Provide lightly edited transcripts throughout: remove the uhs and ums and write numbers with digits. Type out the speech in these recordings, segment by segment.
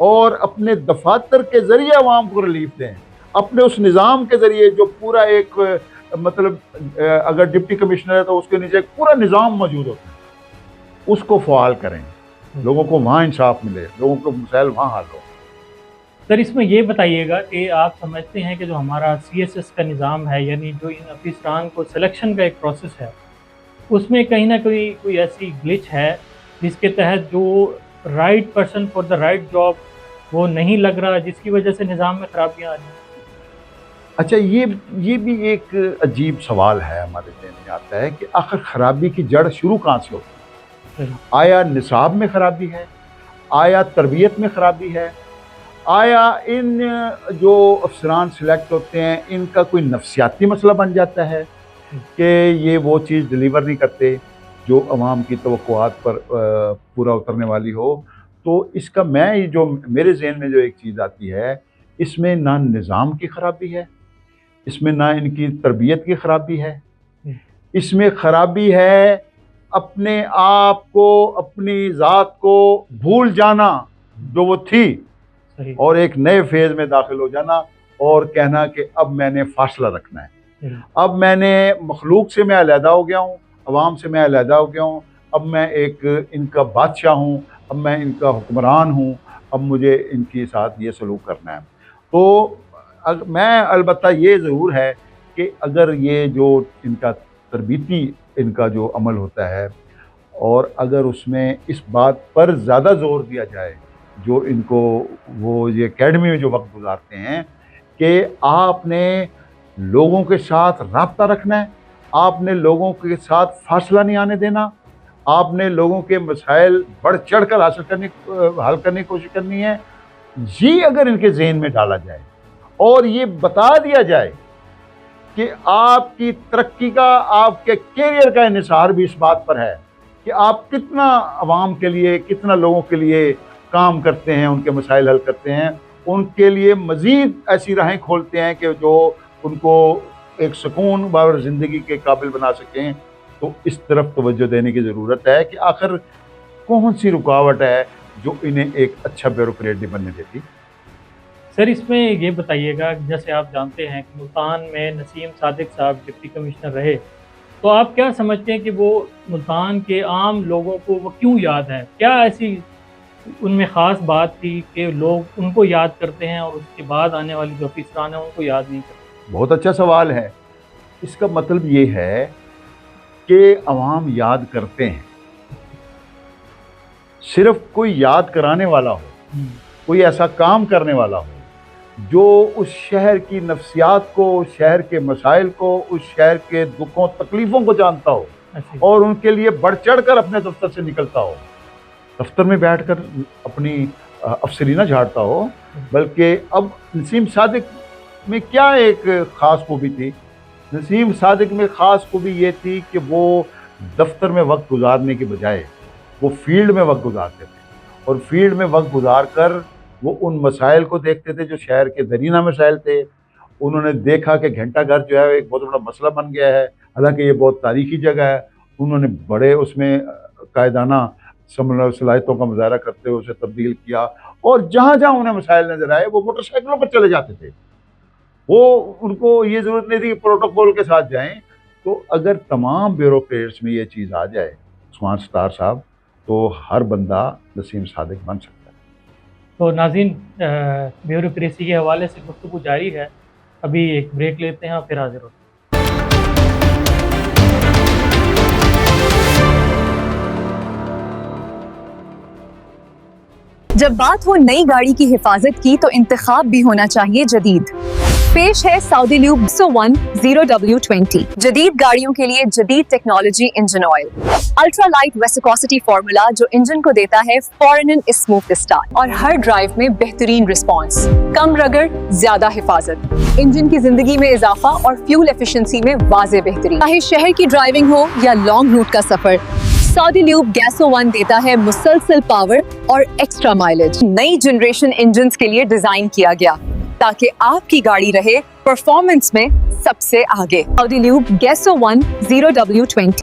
اور اپنے دفاتر کے ذریعے عوام کو ریلیف دیں, اپنے اس نظام کے ذریعے جو پورا ایک مطلب اگر ڈپٹی کمشنر ہے تو اس کے نیچے ایک پورا نظام موجود ہوتا ہے, اس کو فعال کریں, لوگوں کو وہاں انصاف ملے, لوگوں کو مسائل وہاں حل ہو. سر اس میں یہ بتائیے گا کہ آپ سمجھتے ہیں کہ جو ہمارا CSS کا نظام ہے, یعنی جو ان افسران کو سلیکشن کا ایک پروسیس ہے, اس میں کہیں نہ کوئی ایسی گلچ ہے جس کے تحت جو right person for the right job وہ نہیں لگ رہا, جس کی وجہ سے نظام میں خرابیاں آ رہی ہیں؟ اچھا, یہ بھی ایک عجیب سوال ہے, ہمارے ذہن میں آتا ہے کہ آخر خرابی کی جڑ شروع کہاں سے ہوتی ہے؟ آیا نصاب میں خرابی ہے, آیا تربیت میں خرابی ہے, آیا ان جو افسران سلیکٹ ہوتے ہیں ان کا کوئی نفسیاتی مسئلہ بن جاتا ہے کہ یہ وہ چیز ڈلیور نہیں کرتے جو عوام کی توقعات پر پورا اترنے والی ہو؟ تو اس کا جو میرے ذہن میں جو ایک چیز آتی ہے, اس میں نہ نظام کی خرابی ہے, اس میں نہ ان کی تربیت کی خرابی ہے, اس میں خرابی ہے اپنے آپ کو, اپنی ذات کو بھول جانا جو وہ تھی, اور ایک نئے فیز میں داخل ہو جانا اور کہنا کہ اب میں نے فاصلہ رکھنا ہے, اب میں نے مخلوق سے میں علیحدہ ہو گیا ہوں, عوام سے میں علیحدہ ہو گیا ہوں, اب میں ایک ان کا بادشاہ ہوں, اب میں ان کا حکمران ہوں, اب مجھے ان کے ساتھ یہ سلوک کرنا ہے. تو میں البتہ یہ ضرور ہے کہ اگر یہ جو ان کا تربیتی ان کا جو عمل ہوتا ہے, اور اگر اس میں اس بات پر زیادہ زور دیا جائے جو ان کو وہ یہ اکیڈمی میں جو وقت گزارتے ہیں کہ آپ نے لوگوں کے ساتھ رابطہ رکھنا ہے, آپ نے لوگوں کے ساتھ فاصلہ نہیں آنے دینا, آپ نے لوگوں کے مسائل بڑھ چڑھ کر حل کرنے کی کوشش کرنی ہے, یہ اگر ان کے ذہن میں ڈالا جائے اور یہ بتا دیا جائے کہ آپ کی ترقی کا, آپ کے کیریئر کا انحصار بھی اس بات پر ہے کہ آپ کتنا عوام کے لیے, کتنا لوگوں کے لیے کام کرتے ہیں, ان کے مسائل حل کرتے ہیں, ان کے لیے مزید ایسی راہیں کھولتے ہیں کہ جو ان کو ایک سکون باور زندگی کے قابل بنا سکیں. تو اس طرف توجہ دینے کی ضرورت ہے کہ آخر کون سی رکاوٹ ہے جو انہیں ایک اچھا بیوروکریٹ نہیں بننے دیتی. سر اس میں یہ بتائیے گا, جیسے آپ جانتے ہیں کہ ملتان میں نسیم صادق صاحب ڈپٹی کمشنر رہے, تو آپ کیا سمجھتے ہیں کہ وہ ملتان کے عام لوگوں کو وہ کیوں یاد ہے؟ کیا ایسی ان میں خاص بات تھی کہ لوگ ان کو یاد کرتے ہیں اور اس کے بعد آنے والی جو افسران ہیں ان کو یاد نہیں کرتے؟ بہت اچھا سوال ہے. اس کا مطلب یہ ہے کہ عوام یاد کرتے ہیں, صرف کوئی یاد کرانے والا ہو, کوئی ایسا کام کرنے والا ہو جو اس شہر کی نفسیات کو, اس شہر کے مسائل کو, اس شہر کے دکھوں تکلیفوں کو جانتا ہو اور ان کے لیے بڑھ چڑھ کر اپنے دفتر سے نکلتا ہو, دفتر میں بیٹھ کر اپنی افسری نہ جھاڑتا ہو. بلکہ اب نسیم صادق میں کیا ایک خاص خوبی تھی؟ نسیم صادق میں خاص خوبی یہ تھی کہ وہ دفتر میں وقت گزارنے کے بجائے وہ فیلڈ میں وقت گزارتے تھے, اور فیلڈ میں وقت گزار کر وہ ان مسائل کو دیکھتے تھے جو شہر کے درینہ مسائل تھے. انہوں نے دیکھا کہ گھنٹہ گھر جو ہے ایک بہت بڑا مسئلہ بن گیا ہے, حالانکہ یہ بہت تاریخی جگہ ہے. انہوں نے بڑے اس میں قائدانہ صلاحیتوں کا مظاہرہ کرتے ہوئے اسے تبدیل کیا, اور جہاں جہاں انہیں مسائل نظر آئے وہ موٹر سائیکلوں پر چلے جاتے تھے. وہ ان کو یہ ضرورت نہیں تھی کہ پروٹوکول کے ساتھ جائیں. تو اگر تمام بیوروکریٹس میں یہ چیز آ جائے عثمان ستار صاحب, تو ہر بندہ نسیم صادق بن سکتا ہے. تو ناظرین, بیوروکریسی کے حوالے سے گفتگو جاری ہے, ابھی ایک بریک لیتے ہیں اور پھر حاضر ہوتے ہیں. جب بات ہو نئی گاڑی کی حفاظت کی تو انتخاب بھی ہونا چاہیے جدید. پیش ہے سعودی لیوب 101 0W20. جدید گاڑیوں کے لیے جدید technology engine oil, ultra light viscosity formula جو انجن کو دیتا ہے فورن اسموتھ اسٹارٹ اور ہر ڈرائیو میں بہترین رسپانس. کم رگڑ, زیادہ حفاظت, انجن کی زندگی میں اضافہ اور فیول ایفیشنسی میں واضح بہتری. چاہے شہر کی ڈرائیونگ ہو یا لانگ روٹ کا سفر, سعودی لیوب گیسو 1 دیتا ہے مسلسل پاور اور ایکسٹرا مائلیج. نئی جنریشن انجنز کے لیے ڈیزائن کیا گیا تاکہ آپ کی گاڑی رہے پرفارمنس میں سب سے آگے. سعودی لیوب گیسو 1 0W20.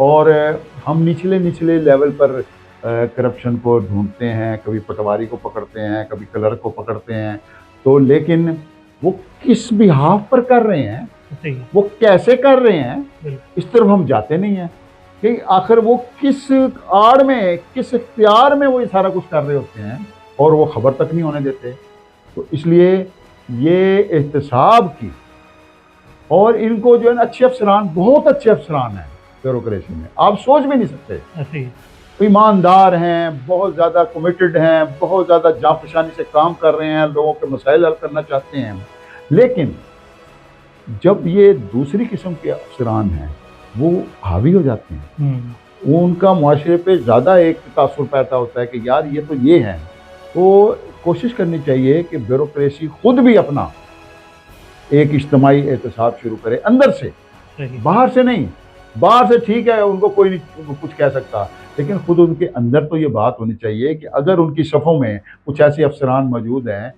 اور ہم نچلے لیول پر کرپشن کو ڈھونڈتے ہیں، کبھی پٹواری کو پکڑتے ہیں، کبھی کلرک کو پکڑتے ہیں، تو لیکن وہ کس بہاف پر کر رہے ہیں، صحیح، وہ کیسے کر رہے ہیں، بالکل، اس طرف ہم جاتے نہیں ہیں کہ آخر وہ کس آڑ میں، کس اختیار میں وہ یہ سارا کچھ کر رہے ہوتے ہیں اور وہ خبر تک نہیں ہونے دیتے۔ تو اس لیے یہ احتساب کی، اور ان کو جو ہے نا اچھے افسران، بہت اچھے افسران ہیں بیوروکریسی میں، آپ سوچ بھی نہیں سکتے، صحیح، ایماندار ہیں، بہت زیادہ کمیٹڈ ہیں، بہت زیادہ جانفشانی سے کام کر رہے ہیں، لوگوں کے مسائل حل کرنا چاہتے ہیں، لیکن جب یہ دوسری قسم کے افسران ہیں وہ حاوی ہو جاتے ہیں، وہ ان کا معاشرے پہ زیادہ ایک تاثر پیدا ہوتا ہے کہ یار یہ تو یہ ہیں۔ تو کوشش کرنی چاہیے کہ بیوروکریسی خود بھی اپنا ایک اجتماعی احتساب شروع کرے، اندر سے، صحیح، باہر سے نہیں۔ باہر سے ٹھیک ہے، ان کو کوئی نہیں کچھ کہہ سکتا، لیکن خود ان کے اندر تو یہ بات ہونی چاہیے کہ اگر ان کی صفوں میں کچھ ایسے افسران موجود ہیں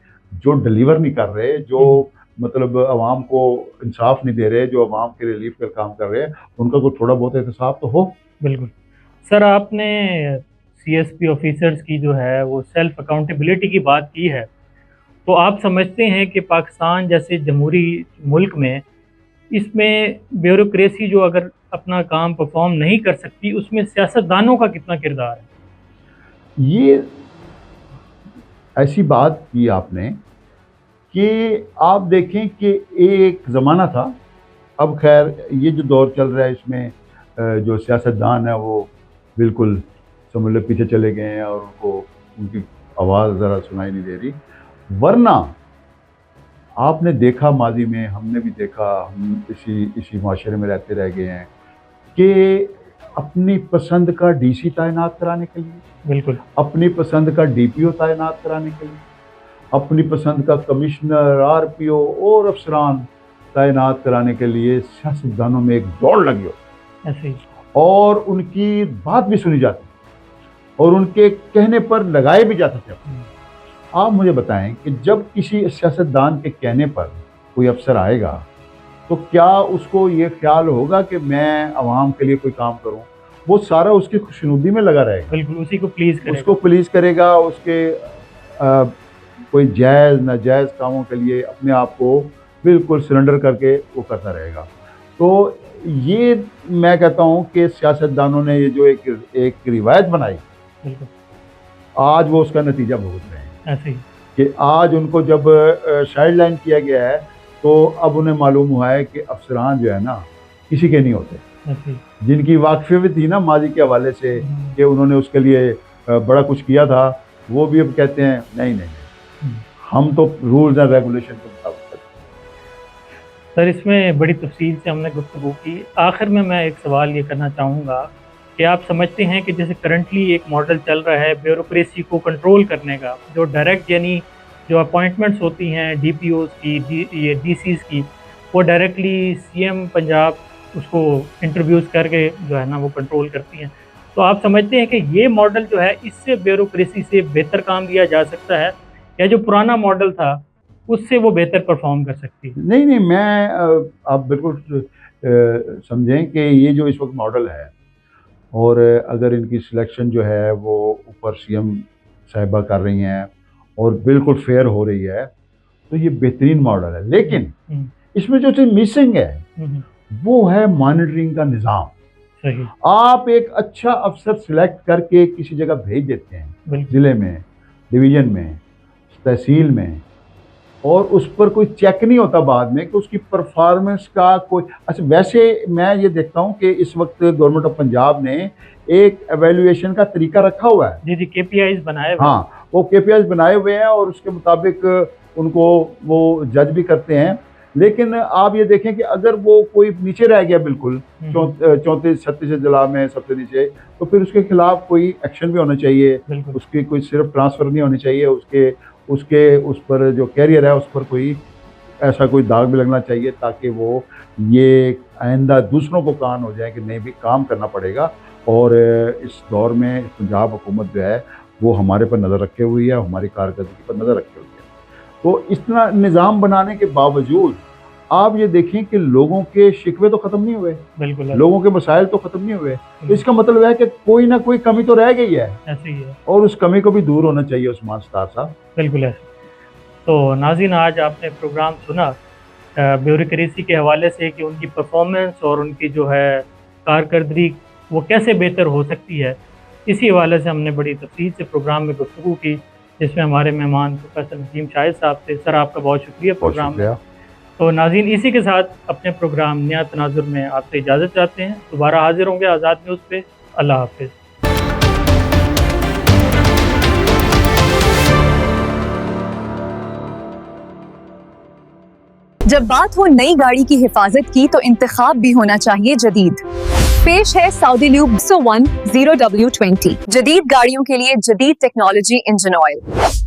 جو ڈلیور نہیں کر رہے، جو مطلب عوام کو انصاف نہیں دے رہے، جو عوام کے ریلیف کا کام کر رہے ہیں، ان کا کوئی تھوڑا بہت احتساب تو ہو۔ بالکل۔ سر، آپ نے سی ایس پی آفیسرز کی جو ہے وہ سیلف اکاؤنٹیبلٹی کی بات کی ہے، تو آپ سمجھتے ہیں کہ پاکستان جیسے جمہوری ملک میں اس میں بیوروکریسی جو اگر اپنا کام پرفارم نہیں کر سکتی، اس میں سیاستدانوں کا کتنا کردار ہے؟ یہ ایسی بات کی آپ نے کہ آپ دیکھیں کہ ایک زمانہ تھا، اب خیر یہ جو دور چل رہا ہے اس میں جو سیاستدان ہیں وہ بالکل سمجھ لو پیچھے چلے گئے ہیں اور ان کی آواز ذرا سنائی نہیں دے رہی، ورنہ آپ نے دیکھا ماضی میں، ہم نے بھی دیکھا، ہم اسی معاشرے میں رہتے رہ گئے ہیں کہ اپنی پسند کا ڈی سی تعینات کرانے کے لیے، بالکل، اپنی پسند کا ڈی پی او تعینات کرانے کے لیے، اپنی پسند کا کمشنر، آر پی او اور افسران تعینات کرانے کے لیے سیاستدانوں میں ایک دوڑ لگی ہو، ایسے ہی، اور ان کی بات بھی سنی جاتی اور ان کے کہنے پر لگائے بھی جاتے تھے۔ آپ مجھے بتائیں کہ جب کسی سیاستدان کے کہنے پر کوئی افسر آئے گا تو کیا اس کو یہ خیال ہوگا کہ میں عوام کے لیے کوئی کام کروں؟ وہ سارا اس کی خوشنودی میں لگا رہے گا، بالکل، اسی کو پلیز کرے اس کو پلیز کرے گا، اس کے کوئی جائز ناجائز کاموں کے لیے اپنے آپ کو بالکل سرنڈر کر کے وہ کرتا رہے گا۔ تو یہ میں کہتا ہوں کہ سیاستدانوں نے یہ جو ایک روایت بنائی، بالکل، آج وہ اس کا نتیجہ بھگت رہے ہیں، ایسے ہی، کہ آج ان کو جب سائیڈ لائن کیا گیا ہے تو اب انہیں معلوم ہوا ہے کہ افسران جو ہے نا کسی کے نہیں ہوتے، ایسے ہی، جن کی واقفیت تھی نا ماضی کے حوالے سے کہ انہوں نے اس کے لیے بڑا کچھ کیا تھا، وہ بھی اب کہتے ہیں نہیں، ہم تو رولز اینڈ ریگولیشن کے مطابق کرتے ہیں۔ سر، اس میں بڑی تفصیل سے ہم نے گفتگو کی۔ آخر میں ایک سوال یہ کرنا چاہوں گا کہ آپ سمجھتے ہیں کہ جیسے کرنٹلی ایک ماڈل چل رہا ہے بیوروکریسی کو کنٹرول کرنے کا، جو ڈائریکٹ یعنی جو اپوائنٹمنٹس ہوتی ہیں ڈی پی اوز کی، یہ ڈی سیز کی، وہ ڈائریکٹلی سی ایم پنجاب اس کو انٹرویوز کر کے جو ہے نا وہ کنٹرول کرتی ہیں، تو آپ سمجھتے ہیں کہ یہ ماڈل جو ہے اس سے بیوروکریسی سے بہتر کام لیا جا سکتا ہے، یا جو پرانا ماڈل تھا اس سے وہ بہتر پرفارم کر سکتی ہے؟ نہیں، میں آپ بالکل سمجھیں کہ یہ جو اس وقت ماڈل ہے، اور اگر ان کی سلیکشن جو ہے وہ اوپر سی ایم صاحبہ کر رہی ہیں اور بالکل فیئر ہو رہی ہے، تو یہ بہترین ماڈل ہے، لیکن اس میں جو چیز مسنگ ہے وہ ہے مانیٹرنگ کا نظام۔ صحیح، آپ ایک اچھا افسر سلیکٹ کر کے کسی جگہ بھیج دیتے ہیں، بالکل، ضلع میں، ڈویژن میں، تحصیل میں، اور اس پر کوئی چیک نہیں ہوتا بعد میں کہ اس کی پرفارمنس کا کوئی اچھا۔ ویسے میں یہ دیکھتا ہوں کہ اس وقت گورنمنٹ آف پنجاب نے ایک ایویلویشن کا طریقہ رکھا ہوا ہے، جی، کے پی آئیز بنائے ہوئے، ہاں، وہ کے پی آئیز بنائے ہوئے ہیں اور اس کے مطابق ان کو وہ جج بھی کرتے ہیں، لیکن آپ یہ دیکھیں کہ اگر وہ کوئی نیچے رہ گیا بالکل 34-36 ضلع میں سب سے نیچے، تو پھر اس کے خلاف کوئی ایکشن بھی ہونا چاہیے، بالکل، اس کی کوئی صرف ٹرانسفر نہیں ہونی چاہیے، اس پر جو کیریئر ہے اس پر کوئی ایسا کوئی داغ بھی لگنا چاہیے تاکہ وہ یہ آئندہ دوسروں کو کان ہو جائے کہ نہیں بھی کام کرنا پڑے گا، اور اس دور میں پنجاب حکومت جو ہے وہ ہمارے پر نظر رکھے ہوئی ہے، ہماری کارکردگی پر نظر رکھے ہوئی ہے۔ تو اس طرح نظام بنانے کے باوجود آپ یہ دیکھیں کہ لوگوں کے شکوے تو ختم نہیں ہوئے, بالکل لوگوں کے مسائل تو ختم نہیں ہوئے. تو اس کا مطلب ہے کہ کوئی نہ کوئی کمی تو رہ گئی ہے, ایسے ہی ہے, اور اس کمی کو بھی دور ہونا چاہیے عثمان ستار صاحب. بالکل ایسے. تو ناظرین, آج آپ نے پروگرام سنا بیوروکریسی کے حوالے سے کہ ان کی پرفارمنس اور ان کی جو ہے کارکردگی وہ کیسے بہتر ہو سکتی ہے. اسی حوالے سے ہم نے بڑی تفصیل سے پروگرام میں گفتگو کی, جس میں ہمارے مہمان پروفیسر نسیم شاہد صاحب تھے. سر, آپ کا بہت شکریہ پروگرام میں. تو ناظرین, اسی کے ساتھ اپنے پروگرام نیا تناظر میں آپ سے اجازت چاہتے ہیں. دوبارہ حاضر ہوں گے آزاد نیوز پہ. اللہ حافظ. جب بات ہو نئی گاڑی کی حفاظت کی تو انتخاب بھی ہونا چاہیے جدید. پیش ہے سعودی لیوب 100 0W20. جدید گاڑیوں کے لیے جدید technology engine oil.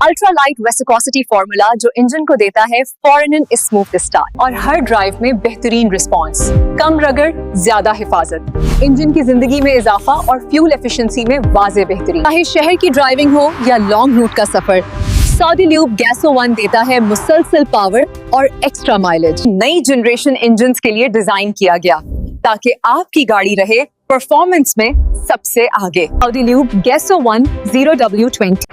Ultra light viscosity formula جو انجن کو دیتا ہے فوراً اسموتھ اسٹارٹ اور ہر ڈرائیو میں بہترین رسپانس. کم رگڑ, زیادہ حفاظت, انجن کی زندگی میں اضافہ اور فیول ایفیشنسی میں واضح بہتری. چاہے شہر کی ڈرائیونگ ہو یا لانگ روٹ کا سفر, سعودی لیوب گیسو 1 دیتا ہے مسلسل پاور اور ایکسٹرا مائلیج. نئی جنریشن انجنز کے لیے ڈیزائن کیا گیا تاکہ آپ کی گاڑی رہے پرفارمنس میں سب سے آگے. سعودی لیوب گیسو 1 0W20.